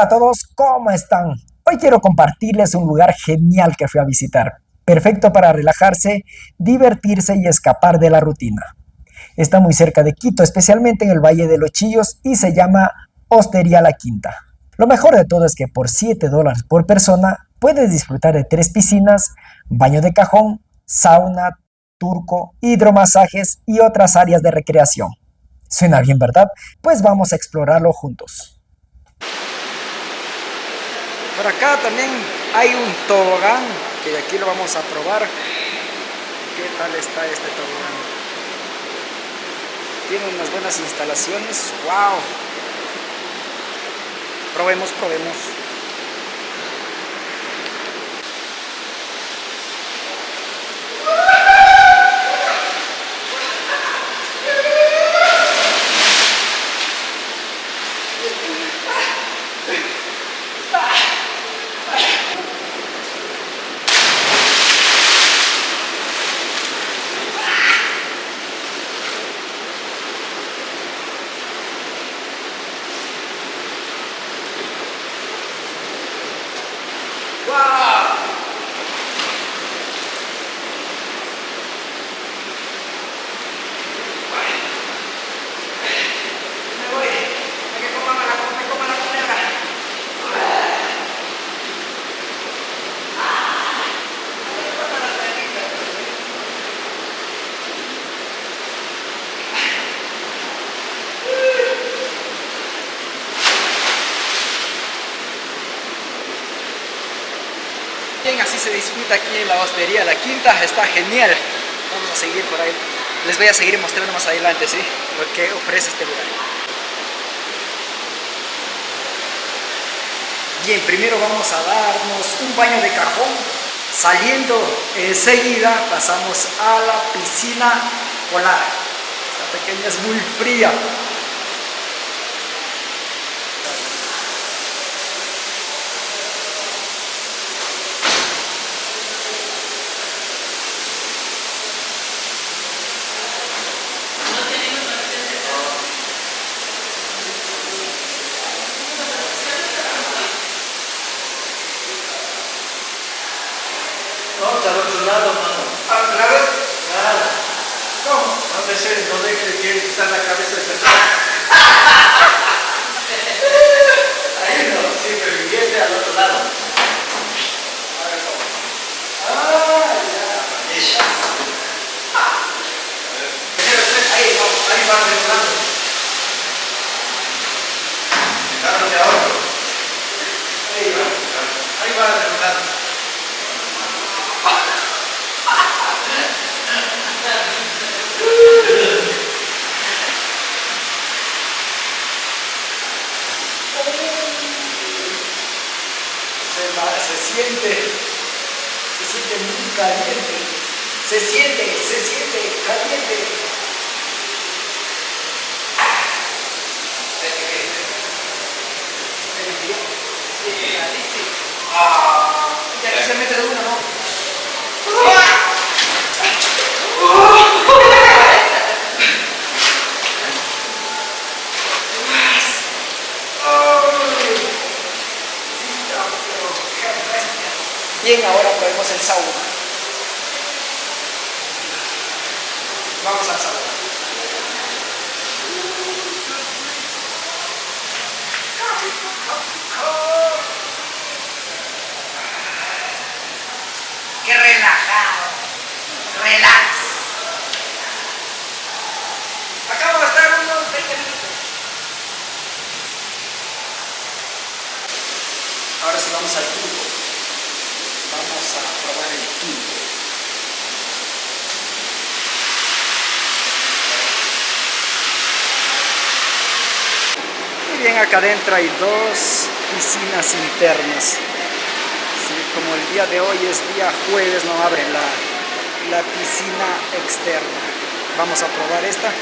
Hola a todos, ¿cómo están? Hoy quiero compartirles un lugar genial que fui a visitar, perfecto para relajarse, divertirse y escapar de la rutina. Está muy cerca de Quito, especialmente en el Valle de los Chillos y se llama Hostería La Quinta. Lo mejor de todo es que por $7 por persona puedes disfrutar de 3 piscinas, baño de cajón, sauna, turco, hidromasajes y otras áreas de recreación. Suena bien, ¿verdad? Pues vamos a explorarlo juntos. Por acá también hay un tobogán, que aquí lo vamos a probar. ¿Qué tal está este tobogán? Tiene unas buenas instalaciones. ¡Wow! Probemos, probemos. Bien, así se disfruta aquí en la Hostería La Quinta, está genial. Vamos a seguir por ahí. Les voy a seguir mostrando más adelante, ¿sí? Lo que ofrece este lugar. Bien, primero vamos a darnos un baño de cajón. Saliendo enseguida pasamos a la piscina polar. Esta pequeña es muy fría. No, está al otro lado, mano. ¿Al otra vez? Claro. ¿Cómo? No deje de que está en la cabeza de persona. Ahí no, sí, pero viviese al otro lado. A ver, ¿cómo? Ah, ya. Ella. Ahí, no, ahí va regulando. Dándole a otro. Ahí va. Ahí va regulando. Se siente muy caliente. Se siente caliente. Y aquí se mete de una, ¿no? Bien, ahora probemos el sauna. Vamos al salón. ¡Qué relajado! ¡Relax! Acabo de estar unos 20 minutos. Ahora sí vamos al turco. Vamos a probar el turco. Muy bien, acá adentro hay 2 piscinas internas. Sí, como el día de hoy es día jueves, no abren la piscina externa. Vamos a probar esta.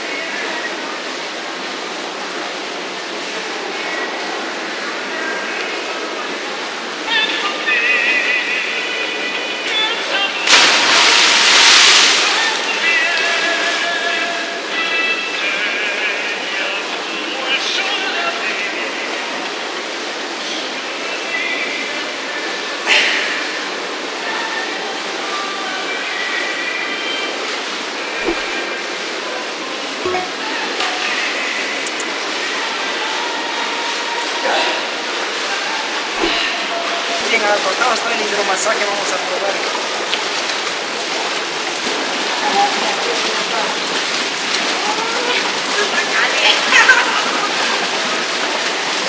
acá al costado está el hidromasaje, vamos a probar.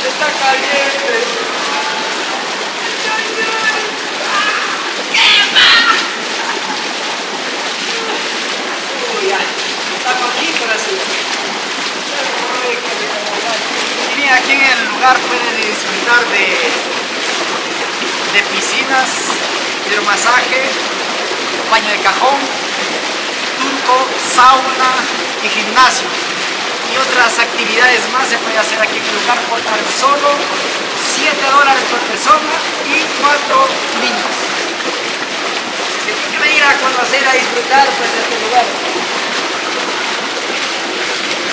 Está caliente. Uy, ya. Está poquito así. Y bien, aquí en el lugar pueden disfrutar de piscinas, hidromasaje, baño de cajón, turco, sauna y gimnasio. Y otras actividades más se puede hacer aquí en el lugar por tan solo $7 por persona y 4 niños. Si tienen que venir a conocer, a disfrutar pues este lugar,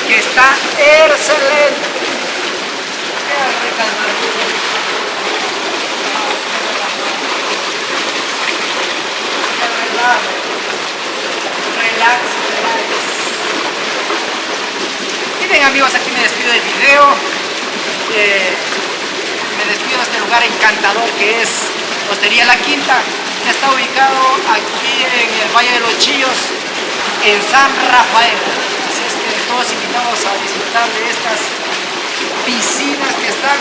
que está excelente. Qué relax. Y bien amigos, aquí me despido del video. Me despido de este lugar encantador que es Hostería La Quinta, que está ubicado aquí en el Valle de los Chillos, en San Rafael. Así es que todos invitados a disfrutar de estas piscinas que están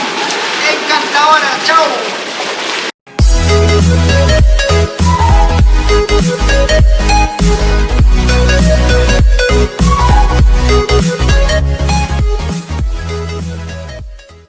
encantadoras. ¡Chao!